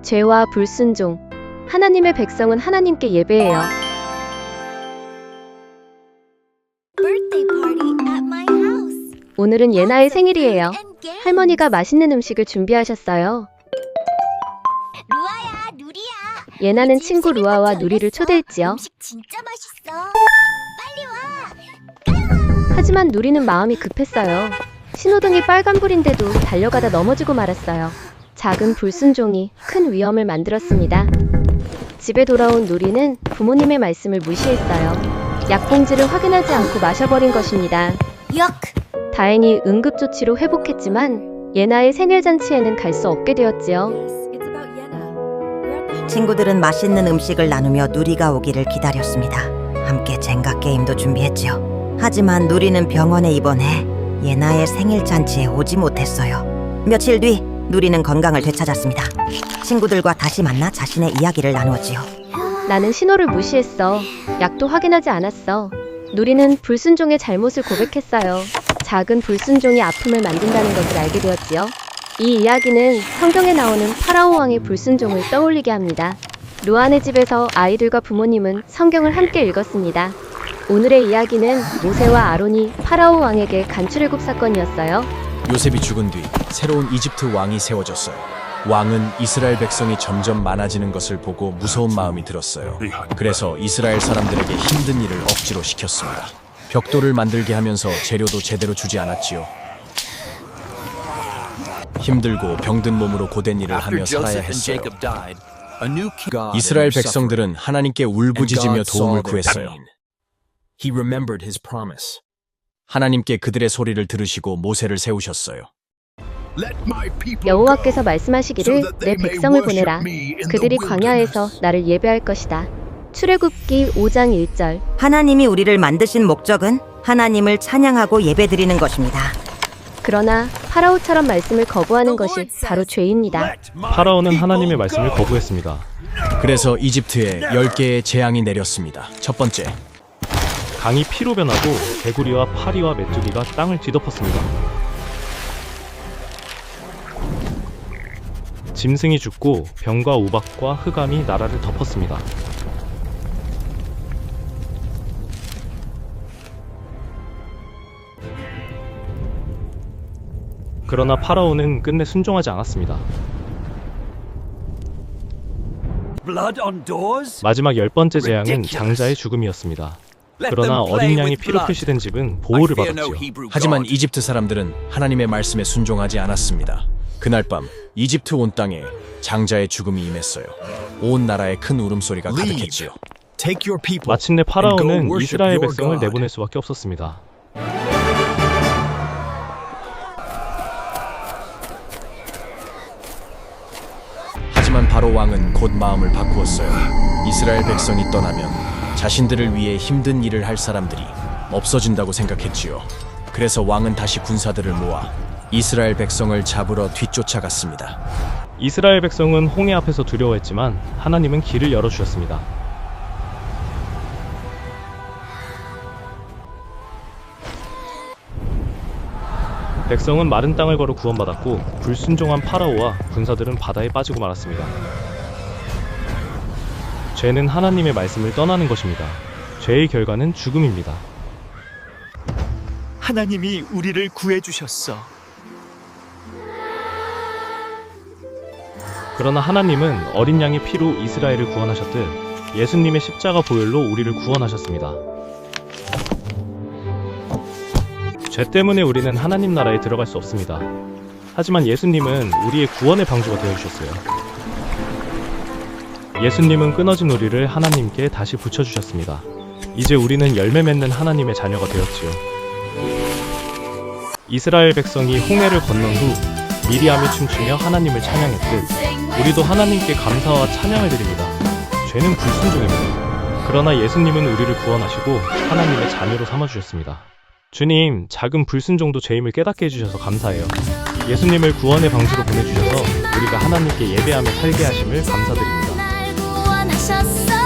죄와 불순종. 하나님의 백성은 하나님께 예배해요. 오늘은 예나의 생일이에요. 할머니가 맛있는 음식을 준비하셨어요. 루아야, 누리야. 예나는 친구 루아와 누리를 초대했지요. 음식 진짜 맛있어. 빨리 와. 하지만 누리는 마음이 급했어요. 신호등이 빨간불인데도 달려가다 넘어지고 말았어요. 작은 불순종이 큰 위험을 만들었습니다. 집에 돌아온 누리는 부모님의 말씀을 무시했어요. 약봉지를 확인하지 않고 마셔버린 것입니다. 역. 다행히 응급조치로 회복했지만 예나의 생일잔치에는 갈 수 없게 되었지요. 친구들은 맛있는 음식을 나누며 누리가 오기를 기다렸습니다. 함께 젠가 게임도 준비했죠. 하지만 누리는 병원에 입원해 예나의 생일 잔치에 오지 못했어요. 며칠 뒤 누리는 건강을 되찾았습니다. 친구들과 다시 만나 자신의 이야기를 나누었지요. 나는 신호를 무시했어. 약도 확인하지 않았어. 누리는 불순종의 잘못을 고백했어요. 작은 불순종이 아픔을 만든다는 것을 알게 되었지요. 이 이야기는 성경에 나오는 파라오 왕의 불순종을 떠올리게 합니다. 루안의 집에서 아이들과 부모님은 성경을 함께 읽었습니다. 오늘의 이야기는 모세와 아론이 파라오 왕에게 간출애굽 사건이었어요. 요셉이 죽은 뒤 새로운 이집트 왕이 세워졌어요. 왕은 이스라엘 백성이 점점 많아지는 것을 보고 무서운 마음이 들었어요. 그래서 이스라엘 사람들에게 힘든 일을 억지로 시켰습니다. 벽돌을 만들게 하면서 재료도 제대로 주지 않았지요. 힘들고 병든 몸으로 고된 일을 하며 살아야 했어요. 이스라엘 백성들은 하나님께 울부짖으며 도움을 구했어요. 하나님께 그들의 소리를 들으시고 모세를 세우셨어요. 여호와께서 말씀하시기를 내 백성을 보내라. 그들이 광야에서 나를 예배할 것이다. 출애굽기 5장 1절. 하나님이 우리를 만드신 목적은 하나님을 찬양하고 예배드리는 것입니다. 그러나 파라오처럼 말씀을 거부하는 것이 바로 죄입니다. 파라오는 하나님의 말씀을 거부했습니다. 그래서 이집트에 10개의 재앙이 내렸습니다. 첫 번째, 강이 피로 변하고 개구리와 파리와 메뚜기가 땅을 뒤덮었습니다. 짐승이 죽고 병과 우박과 흑암이 나라를 덮었습니다. 그러나 파라오는 끝내 순종하지 않았습니다. 마지막 10번째 재앙은 장자의 죽음이었습니다. 그러나 어린 양이 피로 표시된 집은 보호를 받았지요. 하지만 이집트 사람들은 하나님의 말씀에 순종하지 않았습니다. 그날 밤 이집트 온 땅에 장자의 죽음이 임했어요. 온 나라에 큰 울음소리가 가득했지요. 마침내 파라오는 이스라엘 백성을 내보낼 수밖에 없었습니다. 하지만 바로 왕은 곧 마음을 바꾸었어요. 이스라엘 백성이 떠나면 자신들을 위해 힘든 일을 할 사람들이 없어진다고 생각했지요. 그래서 왕은 다시 군사들을 모아 이스라엘 백성을 잡으러 뒤쫓아갔습니다. 이스라엘 백성은 홍해 앞에서 두려워했지만 하나님은 길을 열어주셨습니다. 백성은 마른 땅을 걸어 구원받았고 불순종한 파라오와 군사들은 바다에 빠지고 말았습니다. 죄는 하나님의 말씀을 떠나는 것입니다. 죄의 결과는 죽음입니다. 하나님이 우리를 구해주셨어. 그러나 하나님은 어린 양의 피로 이스라엘을 구원하셨듯 예수님의 십자가 보혈로 우리를 구원하셨습니다. 죄 때문에 우리는 하나님 나라에 들어갈 수 없습니다. 하지만 예수님은 우리의 구원의 방주가 되어주셨어요. 예수님은 끊어진 우리를 하나님께 다시 붙여주셨습니다. 이제 우리는 열매 맺는 하나님의 자녀가 되었지요. 이스라엘 백성이 홍해를 건넌 후 미리암이 춤추며 하나님을 찬양했듯 우리도 하나님께 감사와 찬양을 드립니다. 죄는 불순종입니다. 그러나 예수님은 우리를 구원하시고 하나님의 자녀로 삼아주셨습니다. 주님, 작은 불순종도 죄임을 깨닫게 해주셔서 감사해요. 예수님을 구원의 방주로 보내주셔서 우리가 하나님께 예배하며 살게 하심을 감사드립니다. 날 구원하셨어.